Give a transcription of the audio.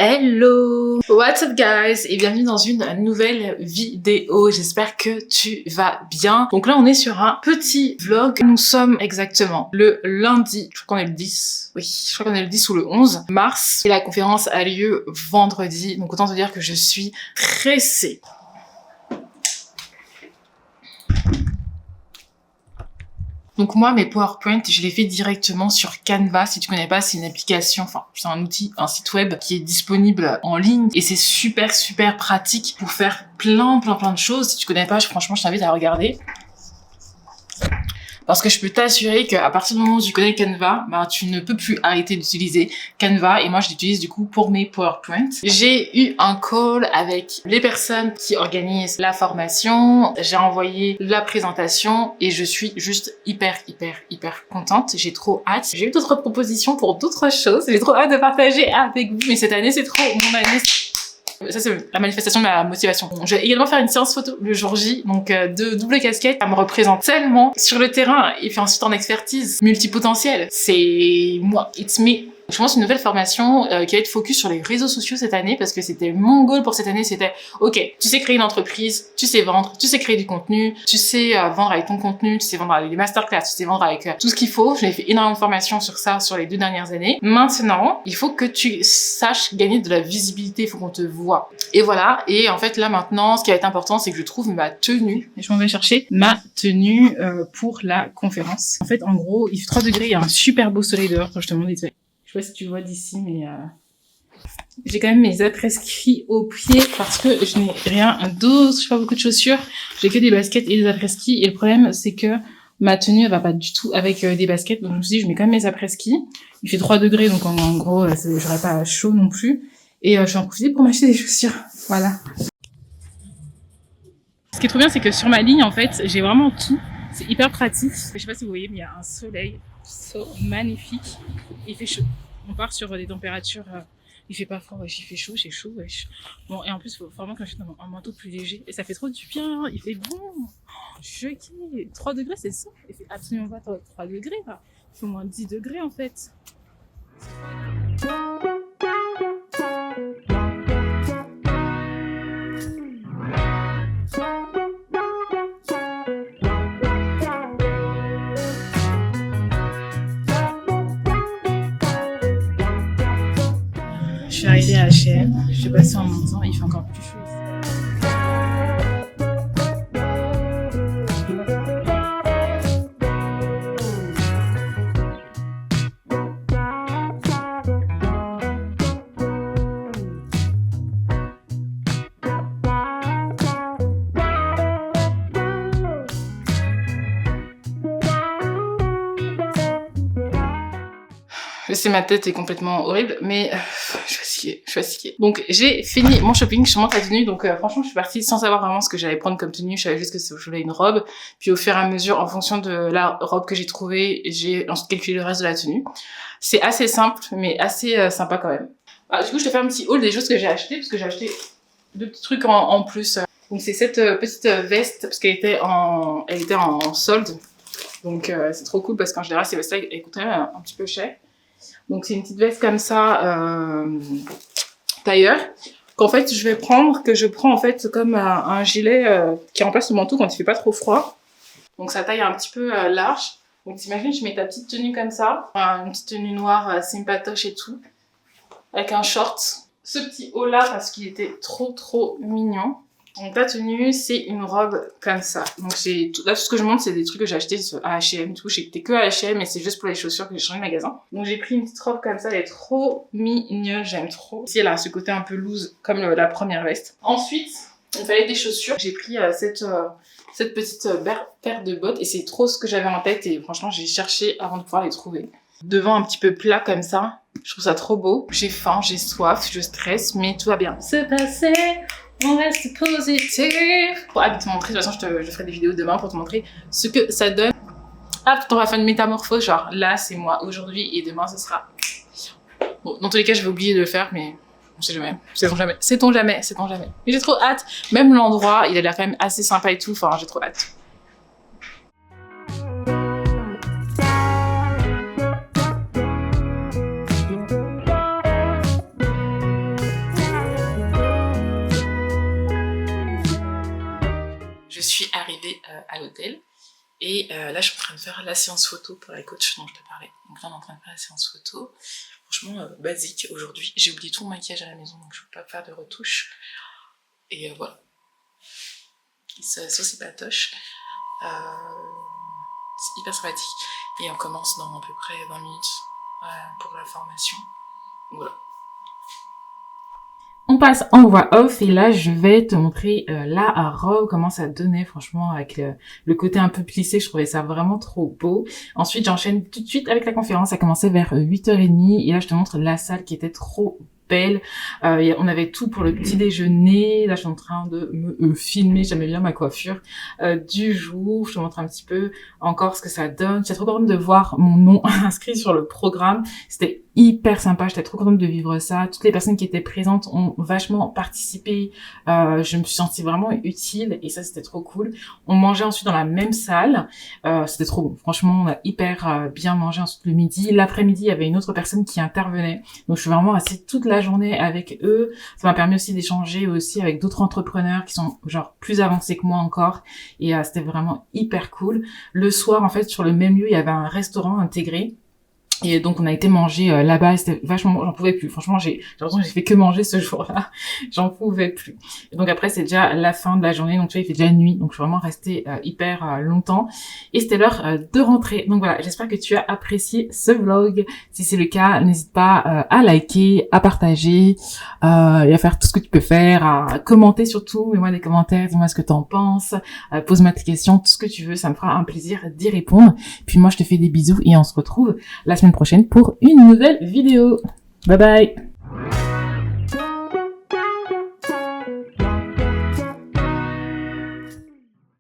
Hello! What's up guys? Et bienvenue dans une nouvelle vidéo. J'espère que tu vas bien. Donc là on est sur un petit vlog. Nous sommes exactement le lundi, je crois qu'on est le 10. Oui, je crois qu'on est le 10 ou le 11 mars. Et la conférence a lieu vendredi. Donc autant te dire que je suis pressée. Donc moi, mes PowerPoint, je les fais directement sur Canva. Si tu connais pas, c'est une application, enfin, c'est un outil, un site web qui est disponible en ligne et c'est super pratique pour faire plein de choses. Si tu connais pas, franchement, je t'invite à regarder. Parce que je peux t'assurer qu'à partir du moment où tu connais Canva, bah, tu ne peux plus arrêter d'utiliser Canva et moi je l'utilise du coup pour mes PowerPoint. J'ai eu un call avec les personnes qui organisent la formation, j'ai envoyé la présentation et je suis juste hyper contente. J'ai trop hâte. J'ai eu d'autres propositions pour d'autres choses. J'ai trop hâte de partager avec vous. Mais cette année, c'est trop mon année. Ça, c'est la manifestation de ma motivation. Je vais également faire une séance photo le jour J, donc de double casquette. Ça me représente tellement sur le terrain et fait ensuite en expertise multipotentielle. C'est moi, it's me. Je pense une nouvelle formation qui va être focus sur les réseaux sociaux cette année parce que c'était mon goal pour cette année, c'était ok, tu sais créer une entreprise, tu sais vendre, tu sais créer du contenu, tu sais vendre avec ton contenu, tu sais vendre avec les masterclass, tu sais vendre avec tout ce qu'il faut. J'ai fait énormément de formations sur ça sur les 2 dernières années. Maintenant, il faut que tu saches gagner de la visibilité, il faut qu'on te voit. Et voilà, et en fait là maintenant, ce qui va être important, c'est que je trouve ma tenue. Et je m'en vais chercher ma tenue pour la conférence. En fait, en gros, il fait 3 degrés, il y a un super beau soleil dehors, je te montre vite fait. Je sais pas si tu vois d'ici, mais j'ai quand même mes après-ski aux pieds parce que je n'ai rien d'autre. Je fais pas beaucoup de chaussures. J'ai que des baskets et des après-ski. Et le problème, c'est que ma tenue, elle va pas du tout avec des baskets. Donc je me suis dit, je mets quand même mes après-ski. Il fait 3 degrés, donc en gros, j'aurais pas chaud non plus. Et je vais en profiter pour m'acheter des chaussures. Voilà. Ce qui est trop bien, c'est que sur ma ligne, en fait, j'ai vraiment tout. C'est hyper pratique. Je sais pas si vous voyez, mais il y a un soleil magnifique. Il fait chaud. On part sur des températures. Il fait pas froid, wesh, il fait chaud, c'est chaud, wesh. Bon, et en plus, il faut vraiment que j'achète un manteau plus léger. Et ça fait trop du bien. Il fait bon. Je suis choquée. 3 degrés, c'est ça. Il fait absolument pas 3 degrés, là. Il fait au moins 10 degrés, en fait. Je suis arrivée à H&M, je suis passée en montant, il fait encore plus chaud ici. Je sais, ma tête est complètement horrible, mais je suis fatiguée. Donc j'ai fini mon shopping, je monte la tenue, donc franchement je suis partie sans savoir vraiment ce que j'allais prendre comme tenue, je savais juste que je voulais une robe, puis au fur et à mesure, en fonction de la robe que j'ai trouvée, j'ai ensuite calculé le reste de la tenue. C'est assez simple, mais assez sympa quand même. Du coup je te fais un petit haul des choses que j'ai achetées, parce que j'ai acheté 2 petits trucs en plus. Donc c'est cette petite veste, parce qu'elle était en solde, donc c'est trop cool, parce qu'en général ces vestes-là, elles coûtent un petit peu cher. Donc c'est une petite veste comme ça, tailleur, qu'en fait je prends en fait comme un gilet qui remplace le manteau quand il fait pas trop froid. Donc ça taille un petit peu large. Donc t'imagines, je mets ta petite tenue comme ça, une petite tenue noire sympatoche et tout, avec un short. Ce petit haut là parce qu'il était trop mignon. Donc la tenue, c'est une robe comme ça. Donc là, tout ce que je montre, c'est des trucs que j'ai acheté à H&M. Du coup, j'ai été que à H&M et c'est juste pour les chaussures que j'ai changé de magasin. Donc j'ai pris une petite robe comme ça, elle est trop mignonne, j'aime trop. Ici, elle a ce côté un peu loose comme la première veste. Ensuite, il fallait des chaussures. J'ai pris cette petite paire de bottes et c'est trop ce que j'avais en tête et franchement, j'ai cherché avant de pouvoir les trouver. Devant un petit peu plat comme ça, je trouve ça trop beau. J'ai faim, j'ai soif, je stresse, mais tout va bien se passer. On reste positif. Pour te montrer, de toute façon je ferai des vidéos demain pour te montrer ce que ça donne. On va faire une métamorphose, genre là c'est moi aujourd'hui et demain ce sera... Bon, dans tous les cas je vais oublier de le faire, mais on sait jamais, sait-on jamais. Mais j'ai trop hâte, même l'endroit il a l'air quand même assez sympa et tout, enfin j'ai trop hâte. j'étais à l'hôtel. Et là, je suis en train de faire la séance photo pour la coach dont je te parlais. Donc là, on est en train de faire la séance photo. Franchement, basique aujourd'hui. J'ai oublié tout mon maquillage à la maison, donc je ne peux pas faire de retouches. Et voilà. Ça c'est patoche. C'est hyper sympathique. Et on commence dans à peu près 20 minutes pour la formation. Voilà. On passe en voix off et là je vais te montrer la robe, comment ça donnait franchement avec le côté un peu plissé, je trouvais ça vraiment trop beau. Ensuite j'enchaîne tout de suite avec la conférence, ça commençait vers 8h30 et là je te montre la salle qui était trop belle. On avait tout pour le petit déjeuner. Là je suis en train de me filmer, j'aimais bien ma coiffure du jour. Je te montre un petit peu encore ce que ça donne. J'étais trop contente de voir mon nom inscrit sur le programme, c'était hyper sympa, j'étais trop contente de vivre ça. Toutes les personnes qui étaient présentes ont vachement participé, je me suis sentie vraiment utile et ça c'était trop cool. On mangeait ensuite dans la même salle, c'était trop bon, franchement on a hyper bien mangé ensuite le midi. L'après-midi il y avait une autre personne qui intervenait, donc je suis vraiment restée toute la journée avec eux. Ça m'a permis aussi d'échanger aussi avec d'autres entrepreneurs qui sont genre plus avancés que moi encore et c'était vraiment hyper cool. Le soir en fait sur le même lieu il y avait un restaurant intégré. Et donc on a été manger là-bas, c'était vachement, j'en pouvais plus. Franchement, j'ai l'impression que j'ai fait que manger ce jour-là, j'en pouvais plus. Et donc après c'est déjà la fin de la journée, donc tu vois il fait déjà nuit, donc je suis vraiment restée hyper longtemps. Et c'était l'heure de rentrer. Donc voilà, j'espère que tu as apprécié ce vlog. Si c'est le cas, n'hésite pas à liker, à partager, et à faire tout ce que tu peux faire, à commenter surtout. Mets-moi des commentaires, dis-moi ce que t'en penses, pose-moi tes questions, tout ce que tu veux, ça me fera un plaisir d'y répondre. Puis moi je te fais des bisous et on se retrouve la semaine prochaine pour une nouvelle vidéo. Bye bye.